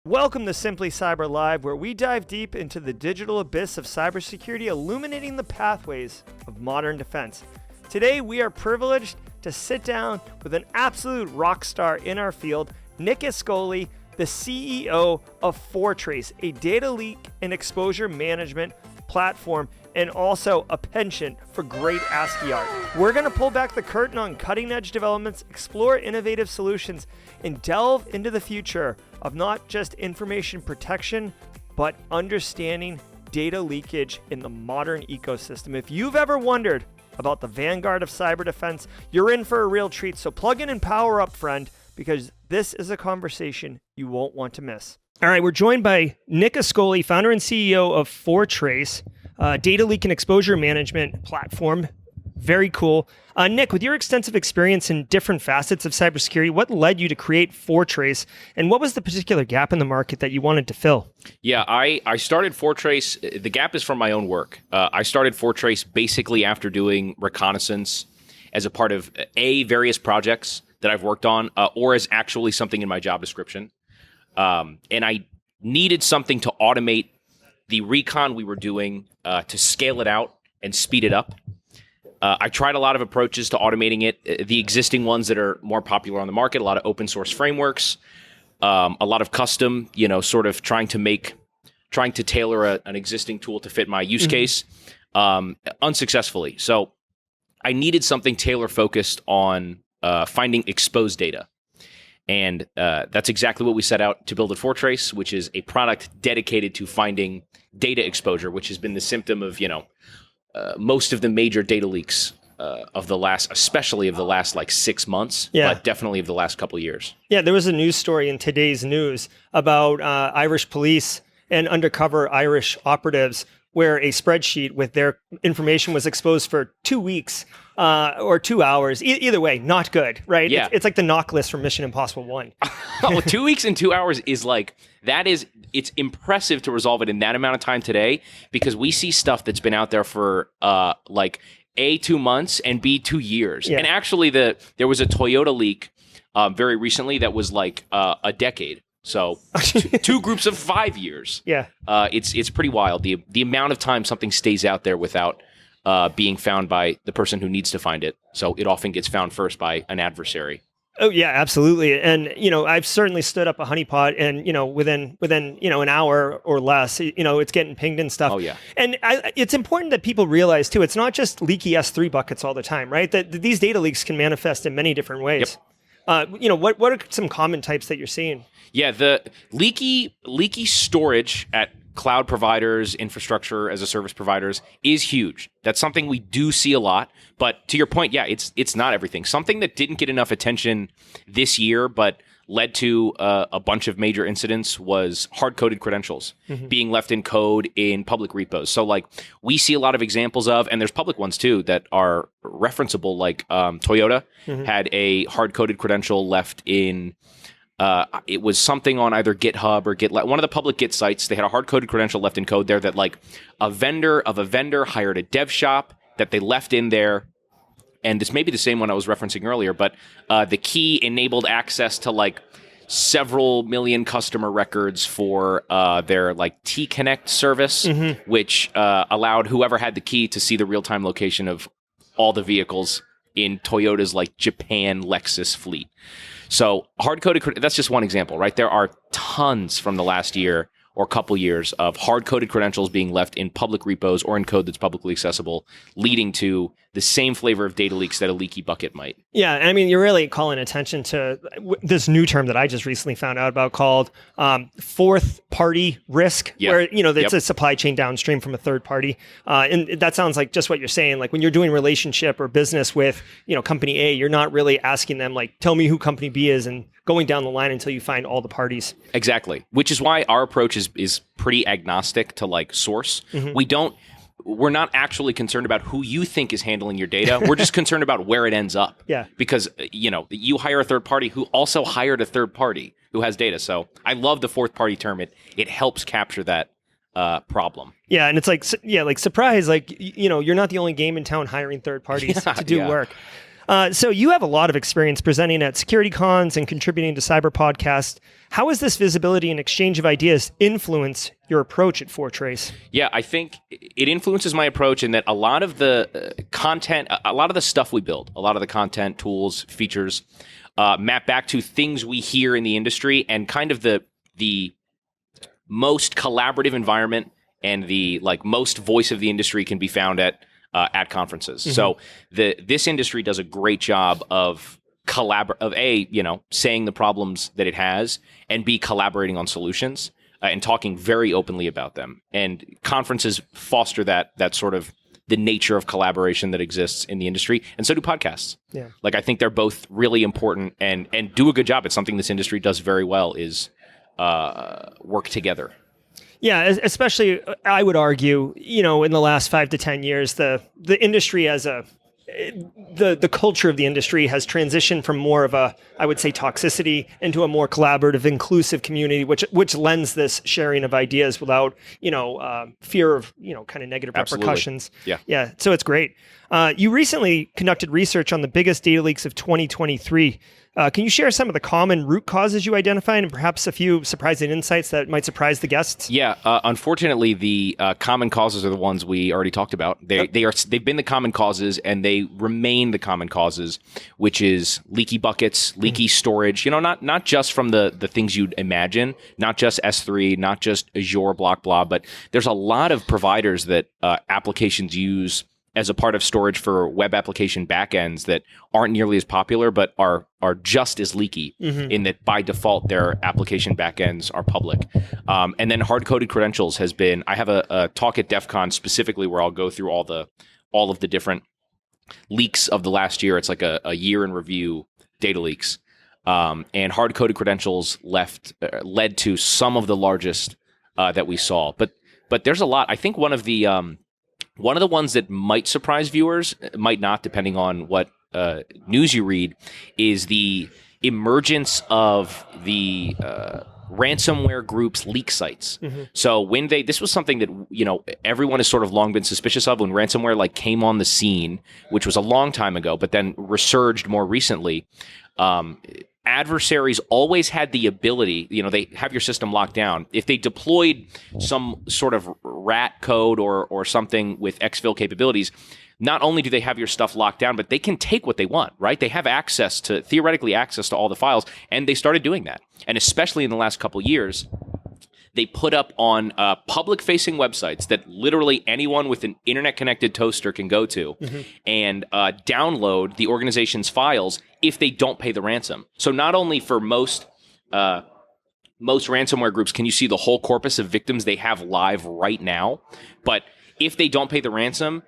Welcome to Simply Cyber Live, where we dive deep into the digital abyss of cybersecurity, illuminating the pathways of modern defense. Today, we are privileged to sit down with an absolute rock star in our field, Nick Ascoli, the CEO of Foretrace, a data leak and exposure management platform, and also a penchant for great ASCII art. We're going to pull back the curtain on cutting-edge developments, explore innovative solutions, and delve into the future of not just information protection, but understanding data leakage in the modern ecosystem. If you've ever wondered about the vanguard of cyber defense, you're in for a real treat. So plug in and power up, friend, because this is a conversation you won't want to miss. All right, we're joined by Nick Ascoli, founder and CEO of Foretrace, data leak and exposure management platform. Very cool. Nick, with your extensive experience in different facets of cybersecurity, what led you to create Foretrace, and what was the particular gap in the market that you wanted to fill? Yeah, I started Foretrace. The gap is from my own work. I started Foretrace basically after doing reconnaissance as a part of various projects that I've worked on, or as actually something in my job description. And I needed something to automate the recon we were doing, to scale it out and speed it up. I tried a lot of approaches to automating it, the existing ones that are more popular on the market, a lot of open source frameworks, a lot of custom, sort of trying to tailor an existing tool to fit my use case, unsuccessfully. So I needed something tailor focused on finding exposed data. And that's exactly what we set out to build at Foretrace, which is a product dedicated to finding data exposure, which has been the symptom of, most of the major data leaks especially of the last like 6 months, but definitely of the last couple of years. Yeah, there was a news story in today's news about Irish police and undercover Irish operatives where a spreadsheet with their information was exposed for 2 weeks or 2 hours. Either way, not good, right? Yeah. It's like the knock list from Mission Impossible 1. Well, 2 weeks and 2 hours is it's impressive to resolve it in that amount of time today, because we see stuff that's been out there for A, 2 months, and B, 2 years. Yeah. And actually there was a Toyota leak very recently that was like a decade. So two groups of 5 years. Yeah. It's pretty wild. The amount of time something stays out there without being found by the person who needs to find it. So it often gets found first by an adversary. Oh yeah, absolutely. And I've certainly stood up a honeypot, and within an hour or less, it's getting pinged and stuff. Oh yeah. And it's important that people realize too, it's not just leaky S3 buckets all the time, right? That these data leaks can manifest in many different ways. Yep. What are some common types that you're seeing? Yeah, the leaky storage at cloud providers, infrastructure as a service providers is huge. That's something we do see a lot. But to your point, yeah, it's not everything. Something that didn't get enough attention this year, but led to a bunch of major incidents, was hard-coded credentials being left in code in public repos. So we see a lot of examples of, and there's public ones too that are referenceable, like Toyota had a hard-coded credential left in it was something on either GitHub or GitLab, one of the public Git sites. They had a hard-coded credential left in code there that a vendor hired a dev shop that they left in there. And this may be the same one I was referencing earlier, but the key enabled access to several million customer records for their T-Connect service, which allowed whoever had the key to see the real-time location of all the vehicles in Toyota's Japan Lexus fleet. So hard-coded, that's just one example, right? There are tons from the last year or couple years of hard-coded credentials being left in public repos or in code that's publicly accessible, leading to the same flavor of data leaks that a leaky bucket might. Yeah, and I mean, you're really calling attention to this new term that I just recently found out about called fourth-party risk, where, it's a supply chain downstream from a third party. And that sounds like just what you're saying. When you're doing relationship or business with, company A, you're not really asking them, tell me who company B is, and going down the line until you find all the parties. Exactly, which is why our approach is pretty agnostic to source. We're not actually concerned about who you think is handling your data. We're just concerned about where it ends up. Yeah. Because, you hire a third party who also hired a third party who has data. So I love the fourth party term. It helps capture that problem. Yeah. And it's surprise, you're not the only game in town hiring third parties to do work. So you have a lot of experience presenting at security cons and contributing to cyber podcasts. How has this visibility and exchange of ideas influence your approach at Foretrace? Yeah, I think it influences my approach in that a lot of the content, a lot of the stuff we build, a lot of the content, tools, features, map back to things we hear in the industry and kind of the most collaborative environment and the most voice of the industry can be found at conferences. Mm-hmm. So this industry does a great job of saying the problems that it has, and B, collaborating on solutions and talking very openly about them. And conferences foster that sort of the nature of collaboration that exists in the industry, and so do podcasts. Yeah. I think they're both really important and do a good job. It's something this industry does very well is work together. Yeah, especially I would argue, in the last 5 to 10 years, the industry the culture of the industry has transitioned from more of a, I would say, toxicity into a more collaborative, inclusive community, which lends this sharing of ideas without, fear of, kind of negative Absolutely. Repercussions. Yeah. So it's great. You recently conducted research on the biggest data leaks of 2023. Can you share some of the common root causes you identified and perhaps a few surprising insights that might surprise the guests? Yeah, unfortunately, the common causes are the ones we already talked about. They've been the common causes, and they remain the common causes, which is leaky buckets, leaky storage. Not just from the things you'd imagine, not just S3, not just Azure, blah, but there's a lot of providers that applications use as a part of storage for web application backends that aren't nearly as popular, but are just as leaky in that by default their application backends are public. And then hard-coded credentials has been. I have a talk at DEF CON specifically where I'll go through all of the different leaks of the last year. It's like a year in review data leaks, and hard-coded credentials led to some of the largest that we saw. But there's a lot. I think one of the ones that might surprise viewers, might not, depending on what news you read, is the emergence of the ransomware groups leak sites. Mm-hmm. So this was something that everyone has sort of long been suspicious of when ransomware came on the scene, which was a long time ago, but then resurged more recently. Adversaries always had the ability, they have your system locked down. If they deployed some sort of rat code or something with exfil capabilities, not only do they have your stuff locked down, but they can take what they want, right? They have theoretically access to all the files, and they started doing that. And especially in the last couple years, they put up on public-facing websites that literally anyone with an internet-connected toaster can go to and download the organization's files if they don't pay the ransom. So not only for most ransomware groups can you see the whole corpus of victims they have live right now, but if they don't pay the ransom,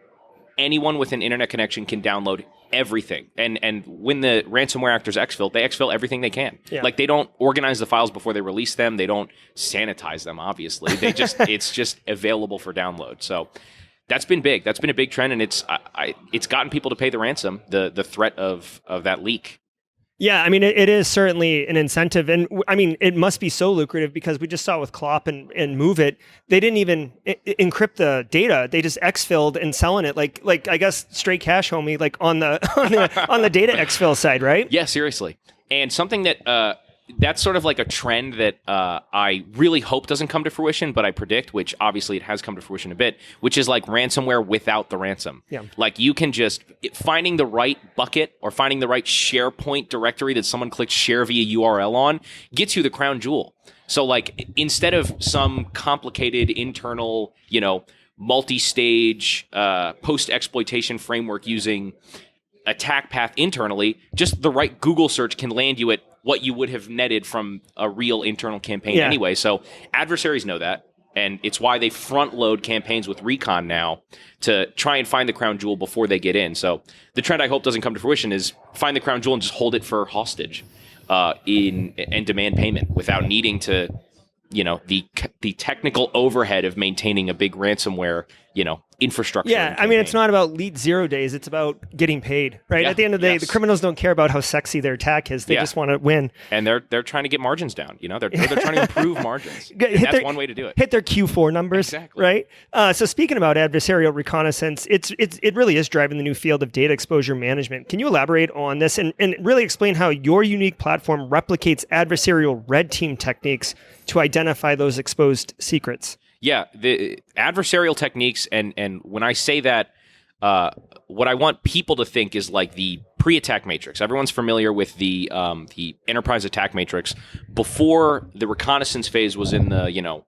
anyone with an internet connection can download everything. And when the ransomware actors exfil, they exfil everything they can. Yeah. They don't organize the files before they release them. They don't sanitize them, obviously. It's just available for download. So that's been big. That's been a big trend, and it's gotten people to pay the ransom, the threat of that leak. Yeah, it is certainly an incentive. And it must be so lucrative because we just saw with Clop and MoveIt, they didn't even encrypt the data. They just exfilled and selling it like I guess straight cash, homie, on the data exfil side, right? Yeah, seriously. And something that that's sort of like a trend that I really hope doesn't come to fruition, but I predict, which obviously it has come to fruition a bit, which is ransomware without the ransom. Yeah. You can just finding the right bucket or finding the right SharePoint directory that someone clicks share via URL on gets you the crown jewel. So instead of some complicated internal, multi-stage post-exploitation framework using attack path internally, just the right Google search can land you at what you would have netted from a real internal campaign anyway. So adversaries know that, and it's why they front load campaigns with recon now to try and find the crown jewel before they get in. So the trend I hope doesn't come to fruition is find the crown jewel and just hold it for hostage and demand payment without needing to, the technical overhead of maintaining a big ransomware infrastructure. Yeah, I mean, it's not about lead 0 days. It's about getting paid, right? Yeah, At the end of the day, the criminals don't care about how sexy their attack is. They just want to win. And they're trying to get margins down. They're trying to improve margins. That's one way to do it. Hit their Q4 numbers, exactly. Right? So speaking about adversarial reconnaissance, it really is driving the new field of data exposure management. Can you elaborate on this and really explain how your unique platform replicates adversarial red team techniques to identify those exposed secrets? Yeah, the adversarial techniques, and when I say that, what I want people to think is like the pre-attack matrix. Everyone's familiar with the enterprise attack matrix. Before the reconnaissance phase was in the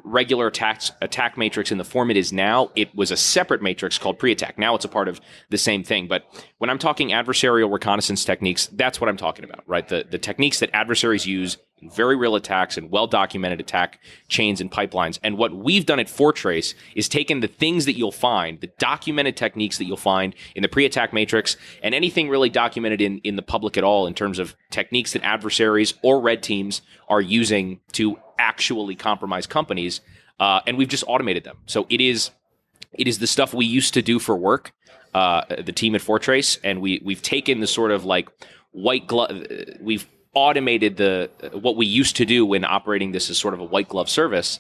regular attack matrix in the form it is now, it was a separate matrix called pre-attack. Now it's a part of the same thing. But when I'm talking adversarial reconnaissance techniques, that's what I'm talking about, right? The techniques that adversaries use in very real attacks and well-documented attack chains and pipelines. And what we've done at Foretrace is taken the things that you'll find, the documented techniques that you'll find in the pre-attack matrix, and anything really documented in the public at all in terms of techniques that adversaries or red teams are using to actually compromise companies, and we've just automated them. So it is the stuff we used to do for work, the team at Foretrace, and we've taken the sort of like white glove, we've automated what we used to do when operating this as sort of a white glove service,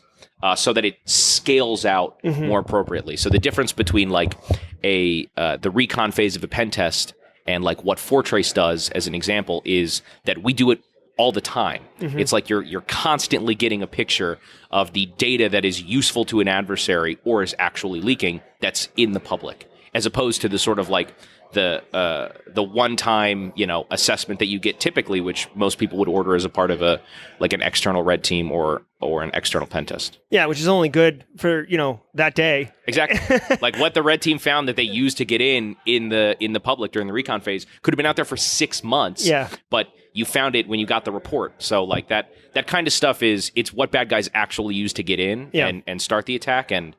so that it scales out more appropriately. So the difference between like the recon phase of a pen test and like what Foretrace does, as an example, is that we do it all the time. It's like you're constantly getting a picture of the data that is useful to an adversary or is actually leaking that's in the public, as opposed to the sort of like the one-time assessment that you get typically, which most people would order as a part of an external red team or an external pen test. Yeah, which is only good for that day. Exactly. Like what the red team found that they used to get in the public during the recon phase could have been out there for 6 months. Yeah. But you found it when you got the report. So like that kind of stuff it's what bad guys actually use to get in and start the attack. And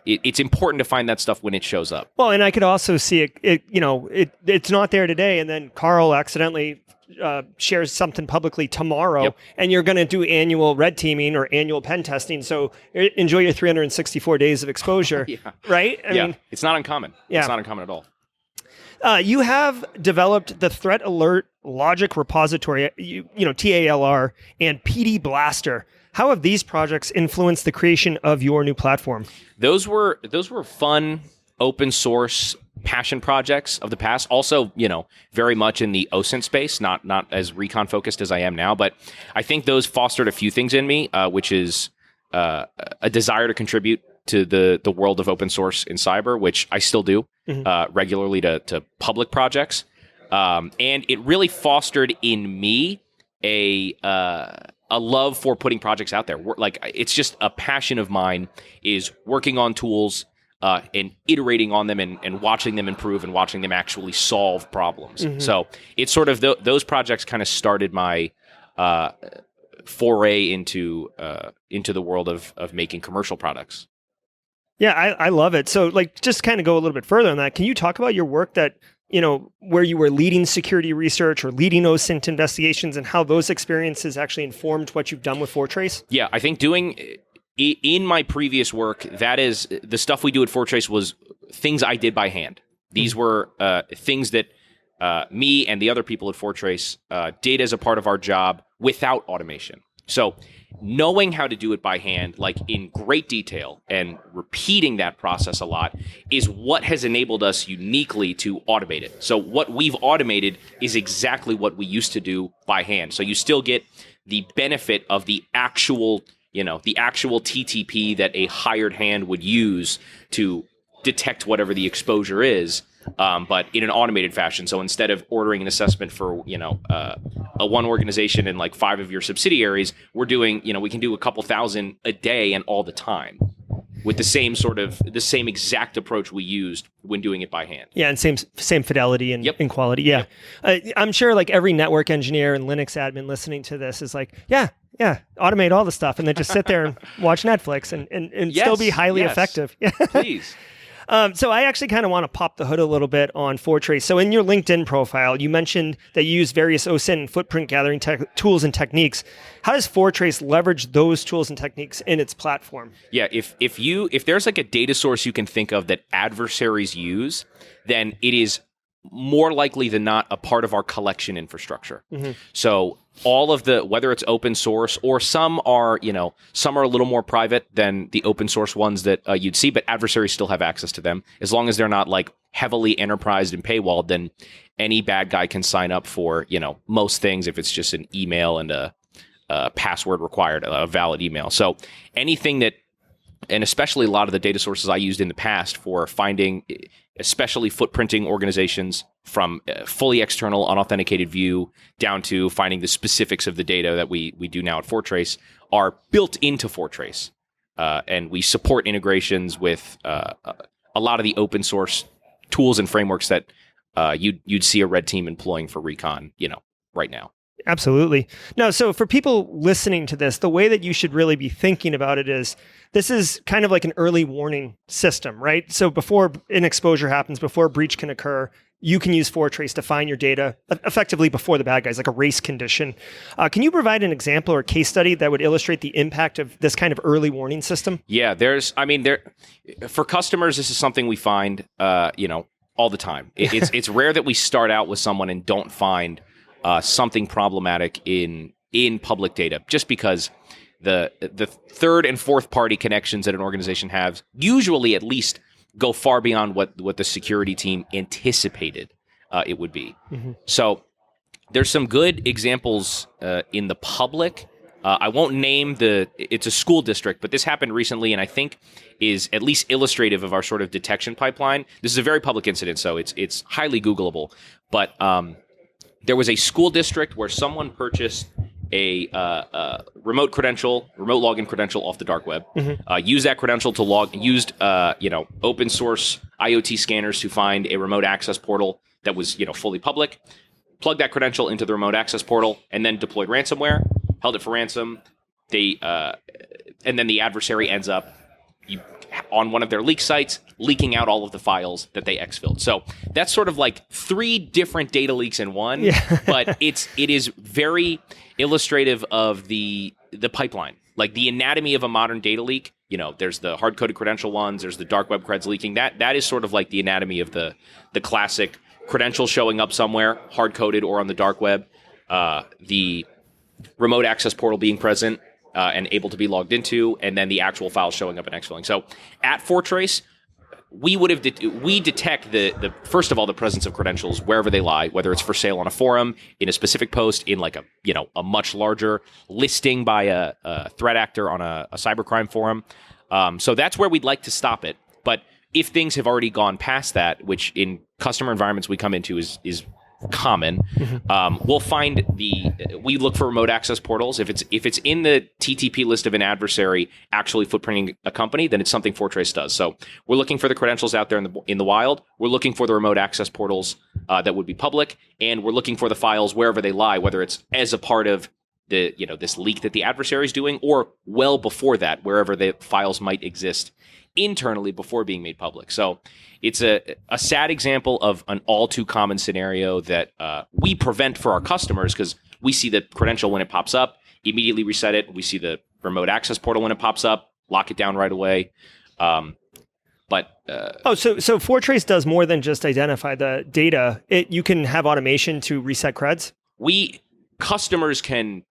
it's important to find that stuff when it shows up. Well, and I could also see it's not there today, and then Carl accidentally shares something publicly tomorrow, and you're going to do annual red teaming or annual pen testing. So enjoy your 364 days of exposure, right? I mean, it's not uncommon. Yeah. It's not uncommon at all. You have developed the Threat Alert Logic Repository, TALR, and PD Blaster. How have these projects influenced the creation of your new platform? Those were fun, open source passion projects of the past. Also, very much in the OSINT space, not as recon focused as I am now. But I think those fostered a few things in me, which is a desire to contribute to the world of open source in cyber, which I still do regularly to public projects. And it really fostered in me a love for putting projects out there. Like, it's just a passion of mine is working on tools and iterating on them and watching them improve and watching them actually solve problems. So it's sort of those projects kind of started my foray into the world of making commercial products. Yeah, I love it. So like, just kind of go a little bit further on that. Can you talk about your work that, where you were leading security research or leading OSINT investigations and how those experiences actually informed what you've done with Foretrace? Yeah, I think in my previous work, that is the stuff we do at Foretrace was things I did by hand. These were things that me and the other people at Foretrace did as a part of our job without automation. So knowing how to do it by hand, like in great detail, and repeating that process a lot is what has enabled us uniquely to automate it. So what we've automated is exactly what we used to do by hand. So you still get the benefit of the actual TTP that a hired hand would use to detect whatever the exposure is, but in an automated fashion. So instead of ordering an assessment for, a one organization and like 5 of your subsidiaries, we're doing, we can do a couple thousand a day and all the time with the same exact approach we used when doing it by hand. Yeah, and same fidelity and quality. Yeah. I'm sure like every network engineer and Linux admin listening to this is like, yeah, automate all the stuff and then just sit there and watch Netflix and still be highly effective. Please. So I actually kind of want to pop the hood a little bit on Foretrace. So in your LinkedIn profile, you mentioned that you use various OSINT and footprint gathering tools and techniques. How does Foretrace leverage those tools and techniques in its platform? Yeah, if there's like a data source you can think of that adversaries use, then it is more likely than not a part of our collection infrastructure. Mm-hmm. So all of the, whether it's open source or some are a little more private than the open source ones that you'd see, but adversaries still have access to them. As long as they're not like heavily enterprised and paywalled, then any bad guy can sign up for, most things if it's just an email and a password required, a valid email. So anything that, and especially a lot of the data sources I used in the past for finding, especially footprinting organizations from fully external unauthenticated view down to finding the specifics of the data that we do now at Foretrace, are built into Foretrace. And we support integrations with a lot of the open source tools and frameworks that you'd see a red team employing for recon, right now. Absolutely. No, so for people listening to this, the way that you should really be thinking about it is this is kind of like an early warning system, right? So before an exposure happens, before a breach can occur, you can use Foretrace to find your data effectively before the bad guys, like a race condition. Can you provide an example or case study that would illustrate the impact of this kind of early warning system? Yeah, for customers, this is something we find, all the time. It's rare that we start out with someone and don't find something problematic in public data, just because the third and fourth party connections that an organization has usually at least go far beyond what the security team anticipated it would be. Mm-hmm. So there's some good examples in the public. I won't name it's a school district, but this happened recently and I think is at least illustrative of our sort of detection pipeline. This is a very public incident, so it's highly Googleable, but there was a school district where someone purchased a remote login credential off the dark web, used that credential to used open source IoT scanners to find a remote access portal that was fully public, plugged that credential into the remote access portal, and then deployed ransomware, held it for ransom. And then the adversary ends up on one of their leak sites, leaking out all of the files that they exfilled. So that's sort of like 3 different data leaks in one, but it is very illustrative of the pipeline, like the anatomy of a modern data leak. There's the hard-coded credential ones, there's the dark web creds leaking. That is sort of like the anatomy of the classic credential showing up somewhere, hard-coded or on the dark web, the remote access portal being present, and able to be logged into, and then the actual files showing up and exfilling. So at Foretrace, we detect the first of all the presence of credentials wherever they lie, whether it's for sale on a forum, in a specific post, in like a much larger listing by a threat actor on a cybercrime forum. So that's where we'd like to stop it. But if things have already gone past that, which in customer environments we come into is common, we'll find we look for remote access portals. If it's in the TTP list of an adversary actually footprinting a company, then it's something Foretrace does. So we're looking for the credentials out there in the wild. We're looking for the remote access portals that would be public, and we're looking for the files wherever they lie, whether it's as a part of the this leak that the adversary is doing, or well before that, wherever the files might exist internally before being made public. So it's a sad example of an all too common scenario that we prevent for our customers, because we see the credential when it pops up, immediately reset it. We see the remote access portal when it pops up, lock it down right away. So Foretrace does more than just identify the data. You can have automation to reset creds? Customers can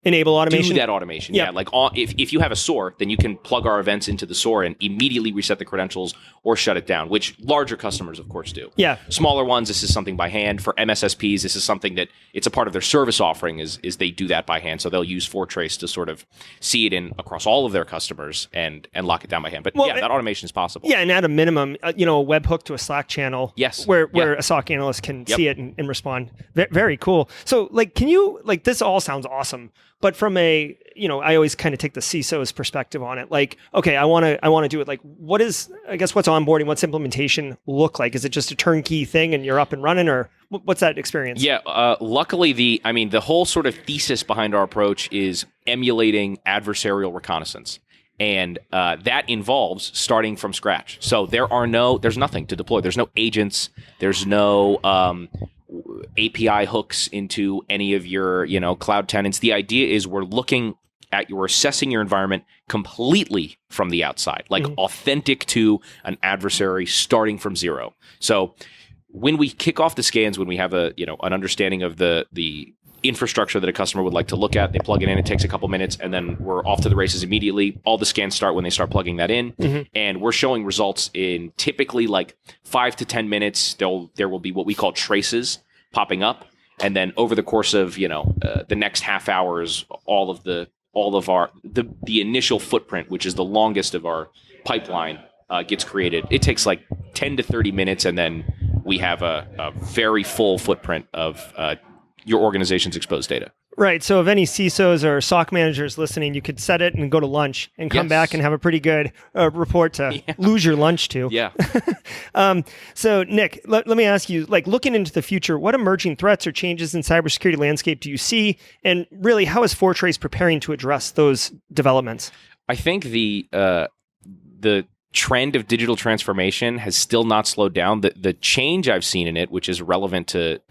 enable automation? Do that automation, yeah. Like if you have a SOAR, then you can plug our events into the SOAR and immediately reset the credentials or shut it down, which larger customers, of course, do. Yeah. Smaller ones, this is something by hand. For MSSPs, this is something that it's a part of their service offering is they do that by hand. So they'll use Foretrace to sort of see it across all of their customers and lock it down by hand. But that automation is possible. Yeah, and at a minimum, a webhook to a Slack channel. Yes. Where a SOC analyst can see it and respond. Very cool. So can you, this all sounds awesome, but from I always kind of take the CISO's perspective on it. Okay, I want to do it. What's onboarding? What's implementation look like? Is it just a turnkey thing and you're up and running, or what's that experience? Yeah, luckily the whole sort of thesis behind our approach is emulating adversarial reconnaissance. And that involves starting from scratch. So there's nothing to deploy. There's no agents. There's no API hooks into any of your, cloud tenants. The idea is we're assessing your environment completely from the outside, like authentic to an adversary starting from zero. So when we kick off the scans, when we have an understanding of the infrastructure that a customer would like to look at, they plug it in, it takes a couple minutes, and then we're off to the races immediately. All the scans start when they start plugging that in, and we're showing results in typically like 5 to 10 minutes. There will be what we call traces popping up, and then over the course of the next half hours, all of the initial footprint, which is the longest of our pipeline, gets created. It takes like 10 to 30 minutes, and then we have a very full footprint of your organization's exposed data. Right. So if any CISOs or SOC managers listening, you could set it and go to lunch and come back and have a pretty good report to lose your lunch to. Yeah. So Nick, let me ask you, like looking into the future, what emerging threats or changes in cybersecurity landscape do you see? And really, how is Foretrace preparing to address those developments? I think the trend of digital transformation has still not slowed down. The change I've seen in it, which is relevant to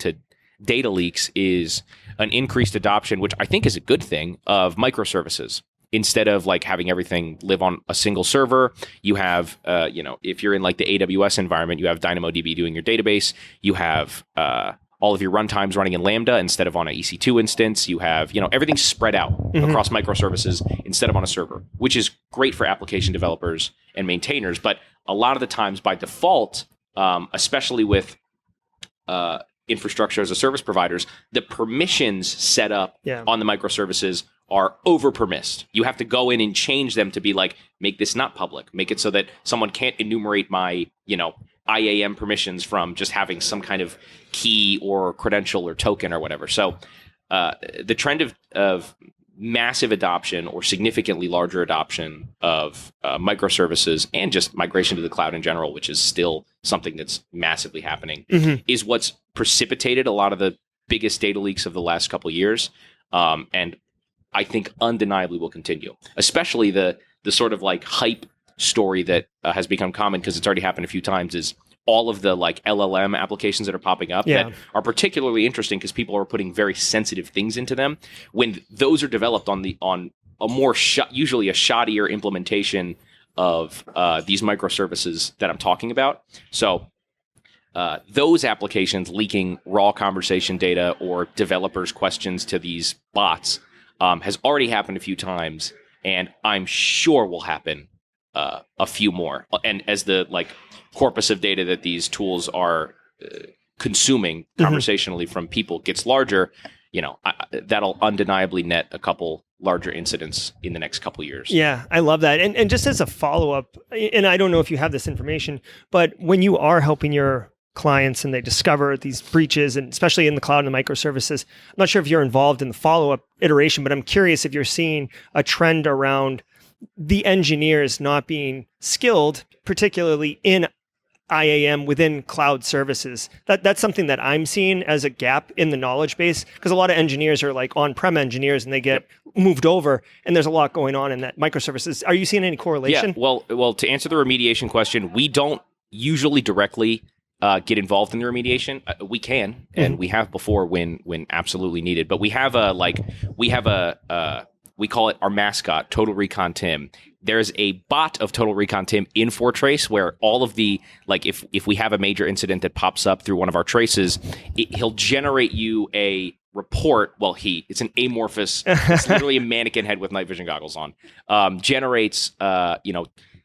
data leaks, is an increased adoption, which I think is a good thing, of microservices. Instead of like having everything live on a single server, you have, if you're in like the AWS environment, you have DynamoDB doing your database. You have all of your runtimes running in Lambda instead of on an EC2 instance. You have, everything spread out across microservices instead of on a server, which is great for application developers and maintainers. But a lot of the times by default, especially with infrastructure as a service providers, the permissions set up on the microservices are over-permissed. You have to go in and change them to be like, make this not public. Make it so that someone can't enumerate my, IAM permissions from just having some kind of key or credential or token or whatever. So the trend of massive adoption or significantly larger adoption of microservices and just migration to the cloud in general, which is still something that's massively happening, is what's precipitated a lot of the biggest data leaks of the last couple of years. And I think undeniably will continue, especially the sort of like hype story that has become common because it's already happened a few times, is all of the like LLM applications that are popping up that are particularly interesting because people are putting very sensitive things into them. When those are developed on a more usually a shoddier implementation of these microservices that I'm talking about. So those applications leaking raw conversation data or developers' questions to these bots has already happened a few times, and I'm sure will happen a few more. And as the like corpus of data that these tools are consuming conversationally from people gets larger, that'll undeniably net a couple larger incidents in the next couple years. Yeah, I love that. And just as a follow-up, and I don't know if you have this information, but when you are helping your clients and they discover these breaches, and especially in the cloud and the microservices, I'm not sure if you're involved in the follow-up iteration, but I'm curious if you're seeing a trend around the engineers not being skilled, particularly in IAM within cloud services. That's something that I'm seeing as a gap in the knowledge base, because a lot of engineers are like on-prem engineers and they get moved over, and there's a lot going on in that microservices. Are you seeing any correlation? Yeah, well, to answer the remediation question, we don't usually directly get involved in the remediation. We can, and we have before when absolutely needed. But we have we call it our mascot, Total Recon Tim. There's a bot of Total Recon Tim in Foretrace where all of the, like if we have a major incident that pops up through one of our traces, he'll generate you a report. Well, it's an amorphous, it's literally a mannequin head with night vision goggles on, generates,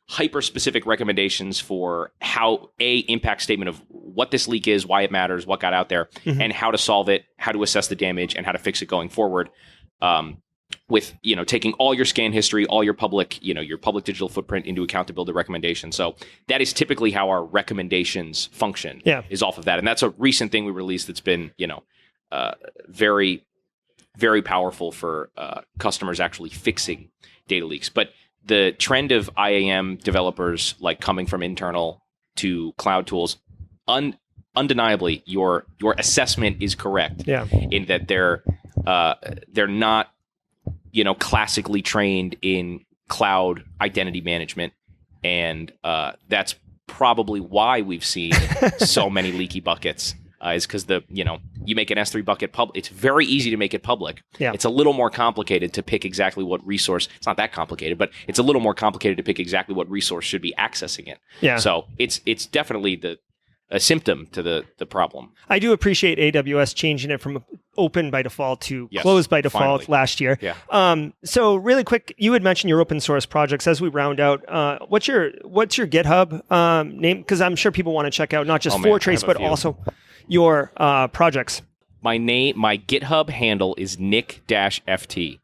hyper-specific recommendations for how impact statement of what this leak is, why it matters, what got out there, and how to solve it, how to assess the damage, and how to fix it going forward. With taking all your scan history, all your public digital footprint into account to build a recommendation. So that is typically how our recommendations function. Is off of that, and that's a recent thing we released that's been very, very powerful for customers actually fixing data leaks. But the trend of IAM developers like coming from internal to cloud tools, undeniably, your assessment is correct. In that they're not classically trained in cloud identity management. And that's probably why we've seen so many leaky buckets. Is because you make an S3 bucket public. It's very easy to make it public. Yeah. It's a little more complicated to pick exactly what resource. It's not that complicated, but it's a little more complicated to pick exactly what resource should be accessing it. Yeah. So it's definitely a symptom to the problem. I do appreciate AWS changing it from open by default to Yes, closed by default finally. last year. Yeah. So really quick, you had mentioned your open source projects. As we round out, what's your GitHub name? Because I'm sure people want to check out not just Foretrace, but also your projects. My GitHub handle is Nick-FT.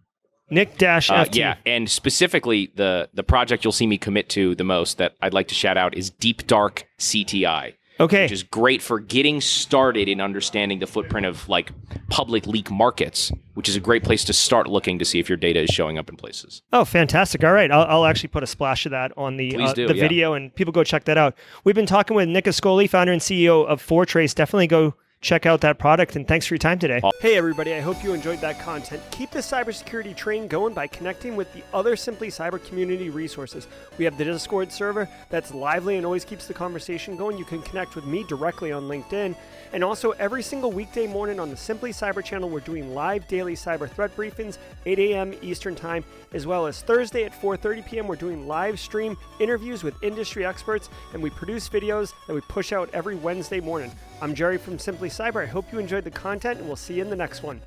Nick-FT. Yeah, and specifically the project you'll see me commit to the most that I'd like to shout out is Deep Dark CTI. Okay. Which is great for getting started in understanding the footprint of like public leak markets, which is a great place to start looking to see if your data is showing up in places. Oh, fantastic. All right. I'll actually put a splash of that on the video, and people go check that out. We've been talking with Nick Ascoli, founder and CEO of Foretrace. Definitely go check out that product, and thanks for your time today. Hey, everybody. I hope you enjoyed that content. Keep the cybersecurity train going by connecting with the other Simply Cyber community resources. We have the Discord server that's lively and always keeps the conversation going. You can connect with me directly on LinkedIn. And also, every single weekday morning on the Simply Cyber channel, we're doing live daily cyber threat briefings, 8 a.m. Eastern Time, as well as Thursday at 4:30 p.m. We're doing live stream interviews with industry experts, and we produce videos that we push out every Wednesday morning. I'm Jerry from Simply Cyber. I hope you enjoyed the content, and we'll see you in the next one.